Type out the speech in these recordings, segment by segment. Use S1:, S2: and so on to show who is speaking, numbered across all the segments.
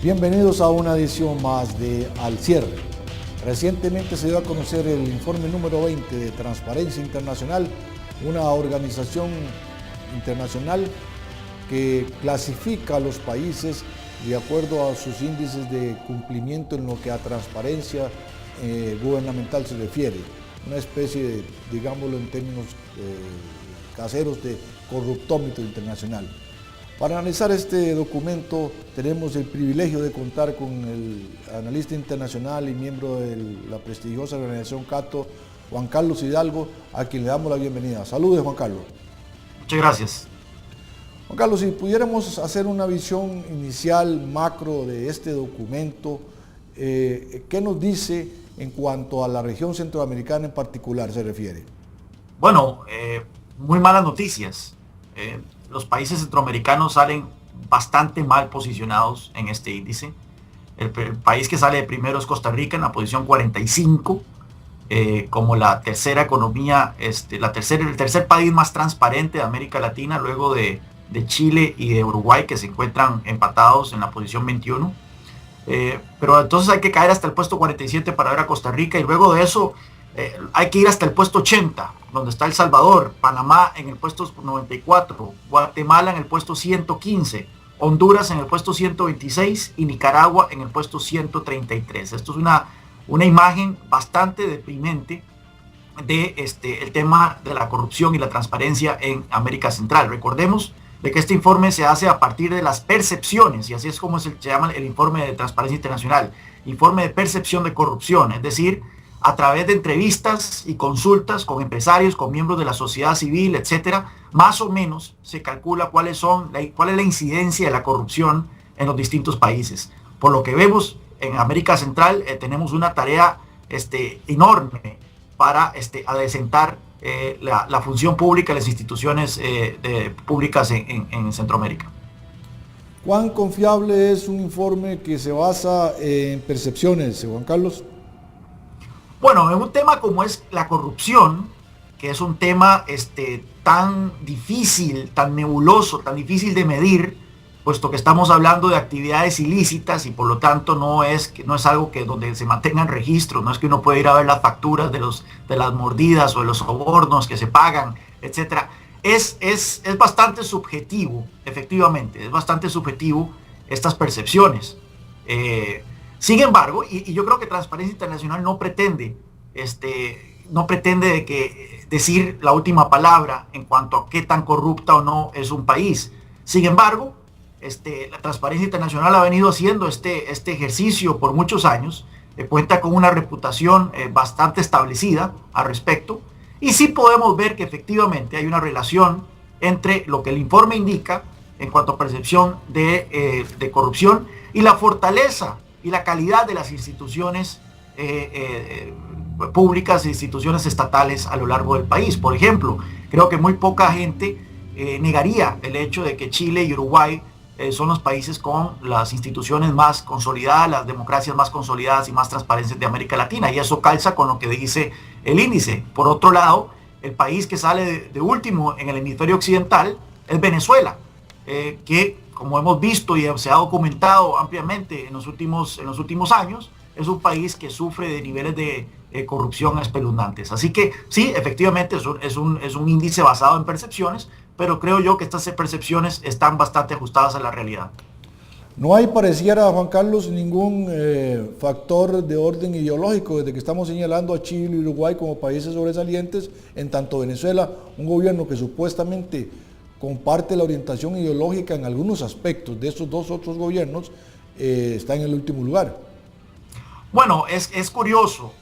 S1: Bienvenidos a una edición más de Al Cierre. Recientemente se dio a conocer el informe número 20 de Transparencia Internacional, una organización internacional que clasifica a los países de acuerdo a sus índices de cumplimiento en lo que a transparencia gubernamental se refiere. Una especie de, digámoslo en términos caseros, de corruptómetro internacional. Para analizar este documento tenemos el privilegio de contar con el analista internacional y miembro de la prestigiosa organización Cato, Juan Carlos Hidalgo, a quien le damos la bienvenida. Saludos, Juan Carlos.
S2: Muchas gracias.
S1: Juan Carlos, si pudiéramos hacer una visión inicial macro de este documento, ¿qué nos dice en cuanto a la región centroamericana en particular se refiere?
S2: Bueno, muy malas noticias. Los países centroamericanos salen bastante mal posicionados en este índice. El país que sale de primero es Costa Rica en la posición 45, como la tercera economía, el tercer país más transparente de América Latina, luego de Chile y de Uruguay, que se encuentran empatados en la posición 21. Pero entonces hay que caer hasta el puesto 47 para ver a Costa Rica, y luego de eso hay que ir hasta el puesto 80, donde está El Salvador, Panamá en el puesto 94, Guatemala en el puesto 115, Honduras en el puesto 126 y Nicaragua en el puesto 133. Esto es una imagen bastante deprimente de el tema de la corrupción y la transparencia en América Central. Recordemos de que este informe se hace a partir de las percepciones, y así es como se llama el informe de Transparencia Internacional, informe de percepción de corrupción, es decir, a través de entrevistas y consultas con empresarios, con miembros de la sociedad civil, etcétera, más o menos se calcula cuál es la incidencia de la corrupción en los distintos países. Por lo que vemos en América Central, tenemos una tarea enorme para adecentar la función pública de las instituciones públicas en Centroamérica.
S1: ¿Cuán confiable es un informe que se basa en percepciones, Juan Carlos?
S2: Bueno, en un tema como es la corrupción, que es un tema tan difícil, tan nebuloso, tan difícil de medir, puesto que estamos hablando de actividades ilícitas y por lo tanto no es algo donde se mantengan registros, no es que uno pueda ir a ver las facturas de las mordidas o de los sobornos que se pagan, etcétera. Es bastante subjetivo, efectivamente, es bastante subjetivo estas percepciones. Sin embargo, y yo creo que Transparencia Internacional no pretende decir la última palabra en cuanto a qué tan corrupta o no es un país. Sin embargo, la Transparencia Internacional ha venido haciendo este ejercicio por muchos años, cuenta con una reputación bastante establecida al respecto, y sí podemos ver que efectivamente hay una relación entre lo que el informe indica en cuanto a percepción de corrupción y la fortaleza y la calidad de las instituciones públicas e instituciones estatales a lo largo del país. Por ejemplo, creo que muy poca gente negaría el hecho de que Chile y Uruguay son los países con las instituciones más consolidadas, las democracias más consolidadas y más transparentes de América Latina, y eso calza con lo que dice el índice. Por otro lado, el país que sale de último en el hemisferio occidental es Venezuela, que, como hemos visto y se ha documentado ampliamente en los últimos años, es un país que sufre de niveles de corrupción espeluznantes. Así que sí, efectivamente es un índice basado en percepciones, pero creo yo que estas percepciones están bastante ajustadas a la realidad.
S1: No hay, pareciera, Juan Carlos, ningún factor de orden ideológico, desde que estamos señalando a Chile y Uruguay como países sobresalientes, en tanto Venezuela, un gobierno que supuestamente comparte la orientación ideológica en algunos aspectos de estos dos otros gobiernos, está en el último lugar.
S2: Bueno, es curioso,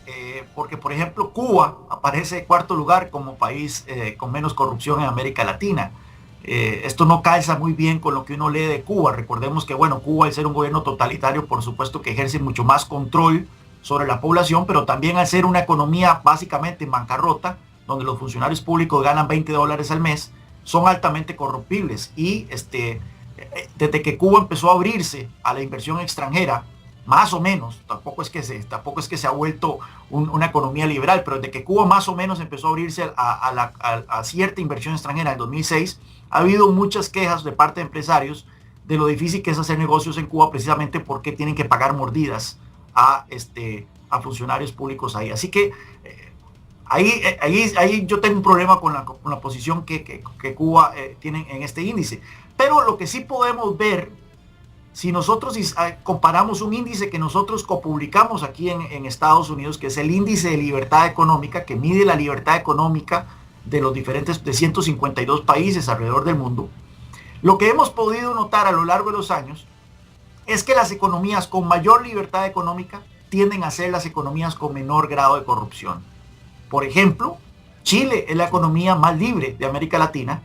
S2: porque por ejemplo Cuba aparece en cuarto lugar como país con menos corrupción en América Latina. Esto no calza muy bien con lo que uno lee de Cuba. Recordemos que, bueno, Cuba, al ser un gobierno totalitario, por supuesto que ejerce mucho más control sobre la población, pero también al ser una economía básicamente en bancarrota, donde los funcionarios públicos ganan $20 al mes, son altamente corruptibles. Y desde que Cuba empezó a abrirse a la inversión extranjera, más o menos, tampoco es que se ha vuelto una economía liberal, pero desde que Cuba más o menos empezó a abrirse a cierta inversión extranjera en 2006, ha habido muchas quejas de parte de empresarios de lo difícil que es hacer negocios en Cuba, precisamente porque tienen que pagar mordidas a funcionarios públicos ahí. Así que ahí yo tengo un problema con la posición que Cuba tiene en este índice. Pero lo que sí podemos ver, si nosotros comparamos un índice que nosotros copublicamos aquí en Estados Unidos, que es el índice de libertad económica, que mide la libertad económica de los diferentes, de 152 países alrededor del mundo, lo que hemos podido notar a lo largo de los años es que las economías con mayor libertad económica tienden a ser las economías con menor grado de corrupción. Por ejemplo, Chile es la economía más libre de América Latina,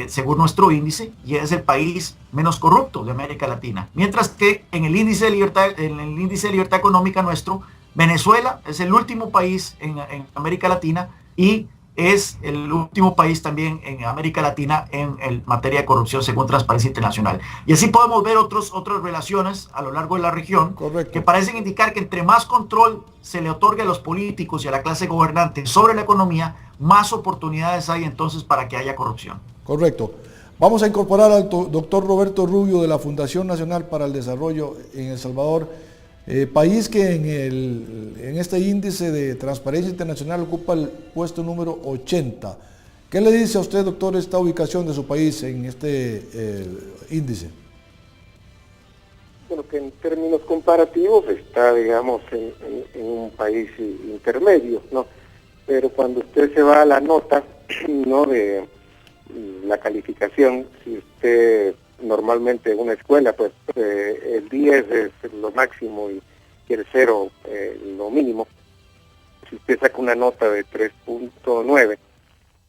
S2: según nuestro índice, y es el país menos corrupto de América Latina. Mientras que en el índice de libertad económica nuestro, Venezuela es el último país en América Latina y es el último país también en América Latina en materia de corrupción según Transparencia Internacional. Y así podemos ver otras relaciones a lo largo de la región. Correcto. Que parecen indicar que entre más control se le otorgue a los políticos y a la clase gobernante sobre la economía, más oportunidades hay entonces para que haya corrupción.
S1: Correcto. Vamos a incorporar al doctor Roberto Rubio de la Fundación Nacional para el Desarrollo en El Salvador, país que en este índice de Transparencia Internacional ocupa el puesto número 80. ¿Qué le dice a usted, doctor, esta ubicación de su país en este índice?
S3: Bueno, que en términos comparativos está, digamos, en un país intermedio, ¿no? Pero cuando usted se va a la nota, ¿no?, de la calificación, si usted normalmente en una escuela, pues el 10 es lo máximo y el 0 lo mínimo. Si usted saca una nota de 3.9,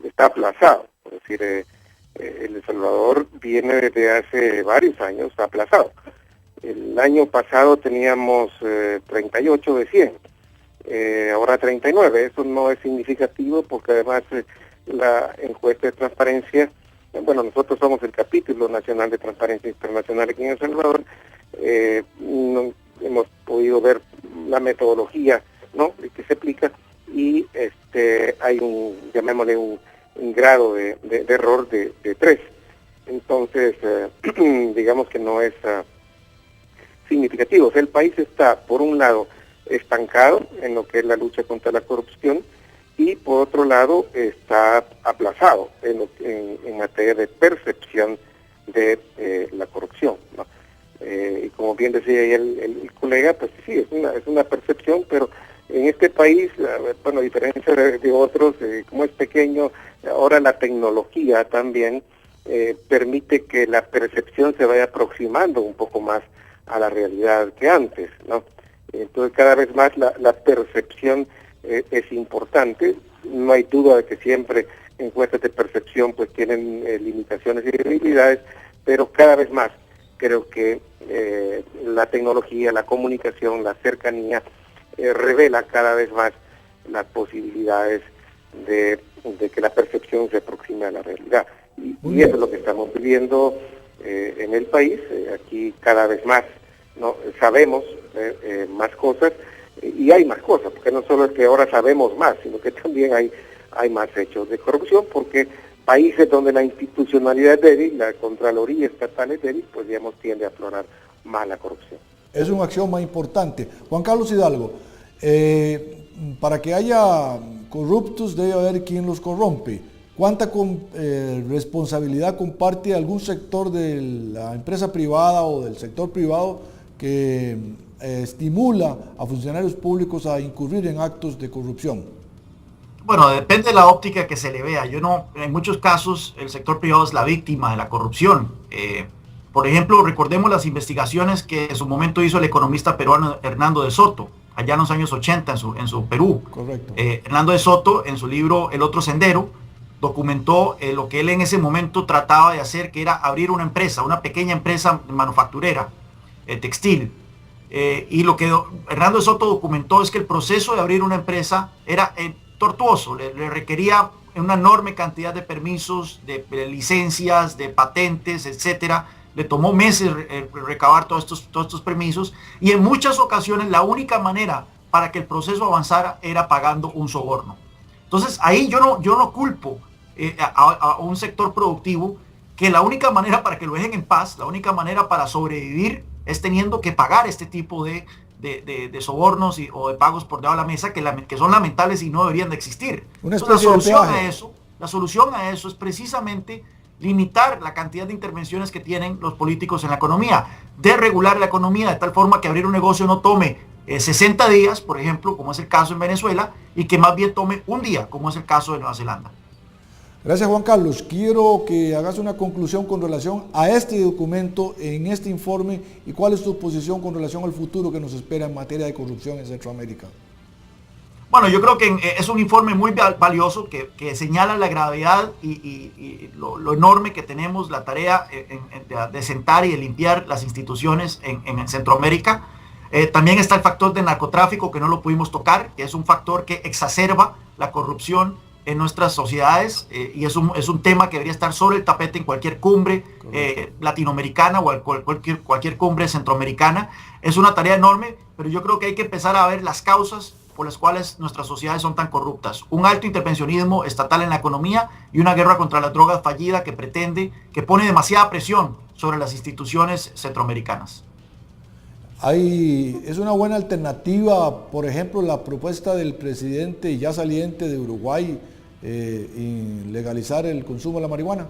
S3: está aplazado. Es decir, El Salvador viene desde hace varios años aplazado. El año pasado teníamos 38 de 100, ahora 39. Eso no es significativo porque además la encuesta de transparencia, bueno, nosotros somos el capítulo nacional de Transparencia Internacional aquí en El Salvador, no, hemos podido ver la metodología, ¿no?, que se aplica, y hay llamémosle un grado de error de 3. Entonces, digamos que no es significativo. O sea, el país está, por un lado, estancado en lo que es la lucha contra la corrupción, y por otro lado está aplazado en materia de percepción de la corrupción, ¿no? Y como bien decía ahí el colega, pues sí, es una percepción, pero en este país, bueno, a diferencia de otros, como es pequeño, ahora la tecnología también permite que la percepción se vaya aproximando un poco más a la realidad que antes, ¿no? Entonces cada vez más la percepción es importante. No hay duda de que siempre encuestas de percepción pues tienen limitaciones y debilidades, pero cada vez más creo que la tecnología, la comunicación, la cercanía revela cada vez más las posibilidades de que la percepción se aproxime a la realidad. Y eso es lo que estamos viviendo en el país. Aquí cada vez más, ¿no?, sabemos más cosas, y hay más cosas, porque no solo es que ahora sabemos más, sino que también hay más hechos de corrupción, porque países donde la institucionalidad es débil, la Contraloría Estatal es débil, pues digamos tiende a aflorar más la corrupción.
S1: Es un axioma importante. Juan Carlos Hidalgo, para que haya corruptos debe haber quien los corrompe. ¿Cuánta responsabilidad comparte algún sector de la empresa privada o del sector privado que estimula a funcionarios públicos a incurrir en actos de corrupción?
S2: Bueno, depende de la óptica que se le vea. En muchos casos el sector privado es la víctima de la corrupción. Por ejemplo, recordemos las investigaciones que en su momento hizo el economista peruano Hernando de Soto, allá en los años 80 en su Perú.
S1: Correcto.
S2: Hernando de Soto, en su libro El Otro Sendero, documentó lo que él en ese momento trataba de hacer, que era abrir una empresa, una pequeña empresa manufacturera, textil. Y lo que Hernando de Soto documentó es que el proceso de abrir una empresa era tortuoso, le requería una enorme cantidad de permisos, de licencias, de patentes, etcétera. Le tomó meses recabar todos estos permisos, y en muchas ocasiones la única manera para que el proceso avanzara era pagando un soborno. Entonces ahí yo no culpo a un sector productivo que la única manera para que lo dejen en paz, la única manera para sobrevivir es teniendo que pagar este tipo de sobornos o de pagos por debajo de la mesa que son lamentables y no deberían de existir. Entonces, la solución a eso es precisamente limitar la cantidad de intervenciones que tienen los políticos en la economía, desregular la economía de tal forma que abrir un negocio no tome 60 días, por ejemplo, como es el caso en Venezuela, y que más bien tome un día, como es el caso de Nueva Zelanda.
S1: Gracias, Juan Carlos. Quiero que hagas una conclusión con relación a este documento, en este informe, y cuál es tu posición con relación al futuro que nos espera en materia de corrupción en Centroamérica.
S2: Bueno, yo creo que es un informe muy valioso que señala la gravedad y lo enorme que tenemos, la tarea de sentar y de limpiar las instituciones en Centroamérica. También está el factor de narcotráfico, que no lo pudimos tocar, que es un factor que exacerba la corrupción en nuestras sociedades, y es un tema que debería estar sobre el tapete en cualquier cumbre latinoamericana o cualquier cumbre centroamericana. Es una tarea enorme, pero yo creo que hay que empezar a ver las causas por las cuales nuestras sociedades son tan corruptas. Un alto intervencionismo estatal en la economía y una guerra contra las drogas fallida que pone demasiada presión sobre las instituciones centroamericanas.
S1: Es una buena alternativa, por ejemplo, la propuesta del presidente ya saliente de Uruguay, en legalizar el consumo de la marihuana.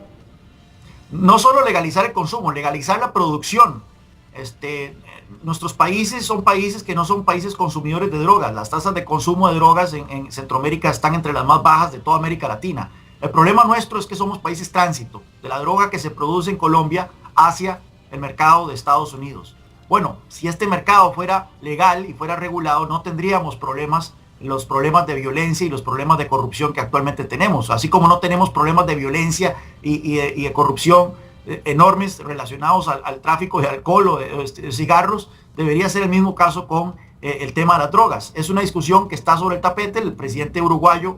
S2: No solo legalizar el consumo, legalizar la producción. Nuestros países son países que no son países consumidores de drogas. Las tasas de consumo de drogas en Centroamérica están entre las más bajas de toda América Latina. El problema nuestro es que somos países tránsito de la droga que se produce en Colombia hacia el mercado de Estados Unidos. Bueno, si este mercado fuera legal y fuera regulado, no tendríamos los problemas de violencia y los problemas de corrupción que actualmente tenemos. Así como no tenemos problemas de violencia y de corrupción enormes relacionados al tráfico de alcohol o de cigarros, debería ser el mismo caso con el tema de las drogas. Es una discusión que está sobre el tapete. El presidente uruguayo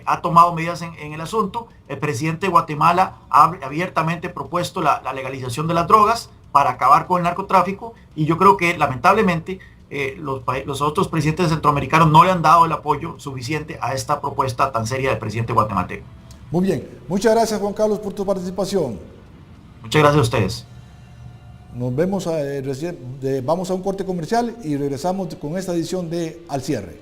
S2: ha tomado medidas en el asunto. El presidente de Guatemala ha abiertamente propuesto la legalización de las drogas para acabar con el narcotráfico, y yo creo que lamentablemente los otros presidentes centroamericanos no le han dado el apoyo suficiente a esta propuesta tan seria del presidente guatemalteco.
S1: Muy bien, muchas gracias, Juan Carlos, por tu participación.
S2: Muchas gracias a ustedes.
S1: Nos vemos, vamos a un corte comercial y regresamos con esta edición de Al Cierre.